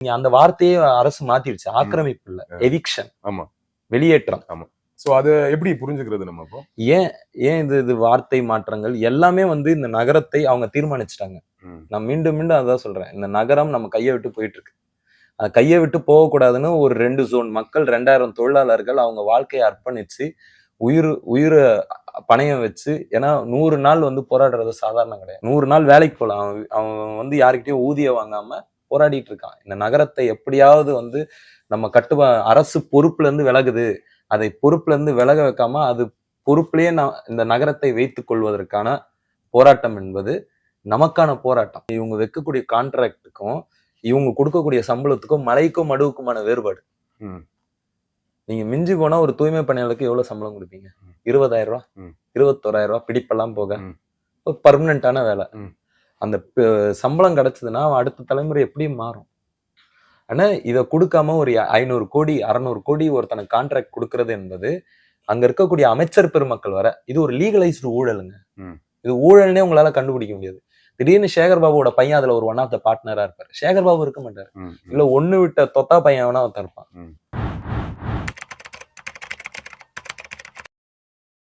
அந்த வார்த்தையே அரசு மாத்திடுச்சு. ஆக்கிரமிப்பு இல்ல, எவிக்ஷன். ஆமா, வெளியேற்றம். ஆமா. சோ அது எப்படி புரிஞ்சுக்கிறது நம்ம இப்போ? ஏன் இது வார்த்தை மாற்றங்கள் எல்லாமே இந்த நகரத்தை அவங்க தீர்மானிச்சிட்டாங்க. நான் மீண்டும் மீண்டும் அதான் சொல்றேன். இந்த நகரம் நம்ம கையை விட்டு போயிட்டு இருக்கு. கையை விட்டு போகக்கூடாதுன்னு ஒரு 2 ஜோன் மக்கள், 2000 தொழிலாளர்கள் அவங்க வாழ்க்கையை அர்ப்பணிச்சு உயிர பணையம் வச்சு, ஏன்னா 100 நாள் போராடுறது சாதாரணம் கிடையாது. 100 நாள் வேலைக்கு போலாம். அவன் யாருக்கிட்டையும் ஊதியம் வாங்காம போராடிட்டு இருக்கான். இந்த நகரத்தை எப்படியாவது நம்ம அரசு பொறுப்புல இருந்து விலகுது. அதை பொறுப்புல இருந்து விலக வைக்காம அது பொறுப்புலயே இந்த நகரத்தை வைத்துக் கொள்வதற்கான போராட்டம் என்பது நமக்கான போராட்டம். இவங்க வைக்கக்கூடிய கான்ட்ராக்டுக்கும் இவங்க கொடுக்கக்கூடிய சம்பளத்துக்கும் மலைக்கும் மடுவுக்குமான வேறுபாடு. நீங்க மிஞ்சி போனா ஒரு தூய்மை பணியாளருக்கு எவ்வளவு சம்பளம் கொடுப்பீங்க? 20,000 ரூபாய், 21,000 ரூபாய் பிடிப்பெல்லாம் போக ஒரு பர்மனண்டான வேலை. அந்த சம்பளம் கிடைச்சதுன்னா அடுத்த தலைமுறை எப்படி மாறும்? ஆனா இதை கொடுக்காம ஒரு 500 கோடி 600 கோடி ஒருத்தனுக்கு கான்ட்ராக்ட் கொடுக்கறது என்பது அங்க இருக்கக்கூடிய அமைச்சர் பெருமக்கள் வர இது ஒரு லீகலைஸ்டு ஊழலுங்க. இது ஊழல்னே உங்களால கண்டுபிடிக்க முடியாது. திடீர்னு சேகர் பாபுவோட பையன் அதுல ஒரு ஒன் ஆஃப் த பார்ட்னரா இருப்பாரு. சேகர் பாபு இருக்க மாட்டாரு. இல்ல ஒண்ணு விட்ட தொத்தா பையன் வேணா ஒருத்தன் இருப்பான்.